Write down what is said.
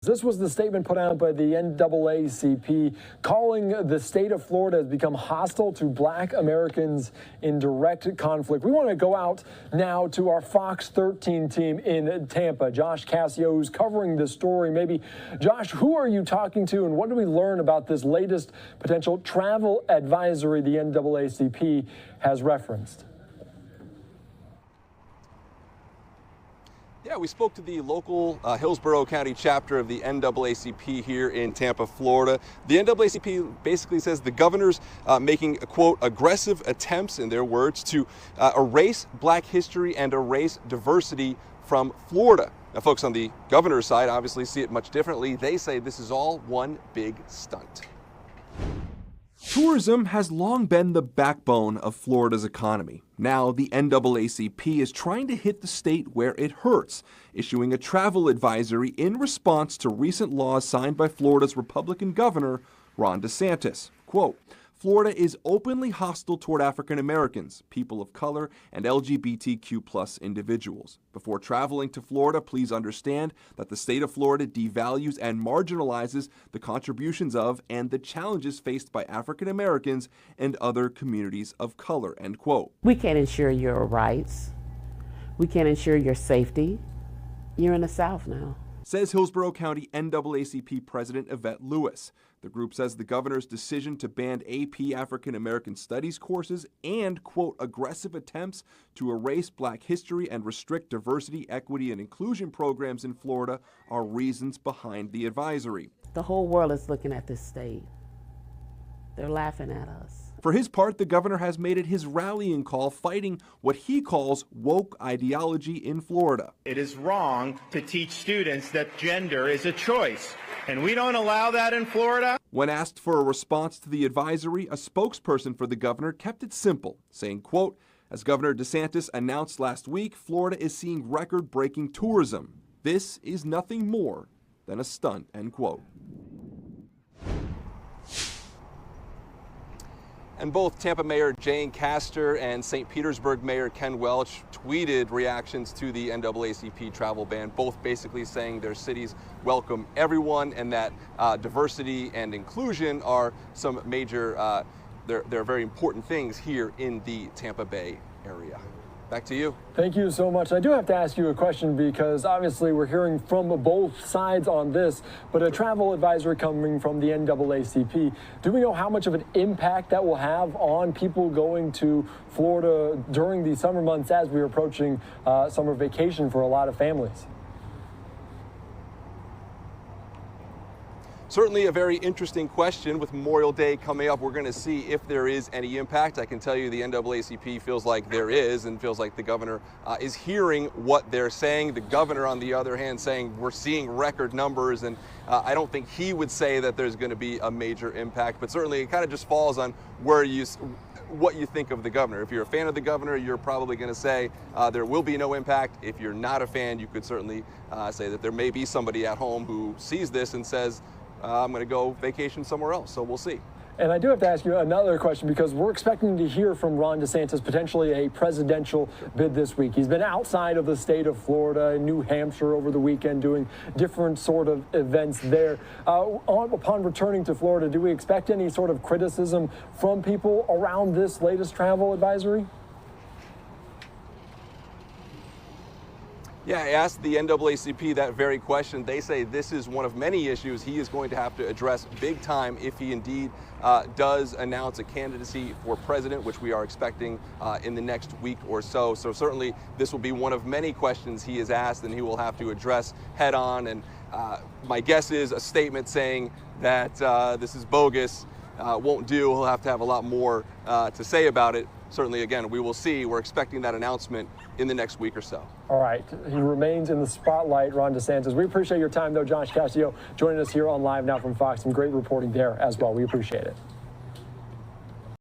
This was the statement put out by the NAACP calling the state of Florida has become hostile to Black Americans in direct conflict. We want to go out now to our Fox 13 team in Tampa. Josh Cascio, who's covering this story. Maybe, Josh, who are you talking to and what do we learn about this latest potential travel advisory the NAACP has referenced? Yeah, we spoke to the local Hillsborough County chapter of the NAACP here in Tampa, Florida. The NAACP basically says the governor's making, quote, aggressive attempts, in their words, to erase Black history and erase diversity from Florida. Now, folks on the governor's side obviously see it much differently. They say this is all one big stunt. Tourism has long been the backbone of Florida's economy. Now, the NAACP is trying to hit the state where it hurts, issuing a travel advisory in response to recent laws signed by Florida's Republican Governor Ron DeSantis. Quote, Florida is openly hostile toward African Americans, people of color, and LGBTQ+ individuals. Before traveling to Florida, please understand that the state of Florida devalues and marginalizes the contributions of and the challenges faced by African Americans and other communities of color, end quote. We can't ensure your rights. We can't ensure your safety. You're in the South now, says Hillsborough County NAACP President Yvette Lewis. The group says the governor's decision to ban AP African American Studies courses and, quote, aggressive attempts to erase Black history and restrict diversity, equity, and inclusion programs in Florida are reasons behind the advisory. The whole world is looking at this state. They're laughing at us. For his part, the governor has made it his rallying call fighting what he calls woke ideology in Florida. It is wrong to teach students that gender is a choice, and we don't allow that in Florida. When asked for a response to the advisory, a spokesperson for the governor kept it simple, saying, quote, as Governor DeSantis announced last week, Florida is seeing record-breaking tourism. This is nothing more than a stunt, end quote. And both Tampa Mayor Jane Castor and St. Petersburg Mayor Ken Welch tweeted reactions to the NAACP travel ban, both basically saying their cities welcome everyone and that diversity and inclusion are some major, they're very important things here in the Tampa Bay area. Back to you. Thank you so much. I do have to ask you a question because obviously we're hearing from both sides on this, but a travel advisory coming from the NAACP. Do we know how much of an impact that will have on people going to Florida during the summer months as we're approaching summer vacation for a lot of families? Certainly a very interesting question. With Memorial Day coming up, we're going to see if there is any impact. I can tell you the NAACP feels like there is and feels like the governor is hearing what they're saying. The governor, on the other hand, saying we're seeing record numbers, and I don't think he would say that there's going to be a major impact, but certainly it kind of just falls on what you think of the governor. If you're a fan of the governor, you're probably going to say there will be no impact. If you're not a fan, you could certainly say that there may be somebody at home who sees this and says, I'm going to go vacation somewhere else, so we'll see. And I do have to ask you another question because we're expecting to hear from Ron DeSantis potentially a presidential bid this week. He's been outside of the state of Florida, in New Hampshire over the weekend doing different sort of events there. Upon returning to Florida, do we expect any sort of criticism from people around this latest travel advisory? Yeah, I asked the NAACP that very question. They say this is one of many issues he is going to have to address big time if he indeed does announce a candidacy for president, which we are expecting in the next week or so. So certainly this will be one of many questions he is asked and he will have to address head on. And my guess is a statement saying that this is bogus won't do. He'll have to have a lot more to say about it. Certainly, again, we will see. We're expecting that announcement in the next week or so. All right. He remains in the spotlight, Ron DeSantis. We appreciate your time, though, Josh Cascio, joining us here on Live Now from Fox. Some great reporting there as well. We appreciate it.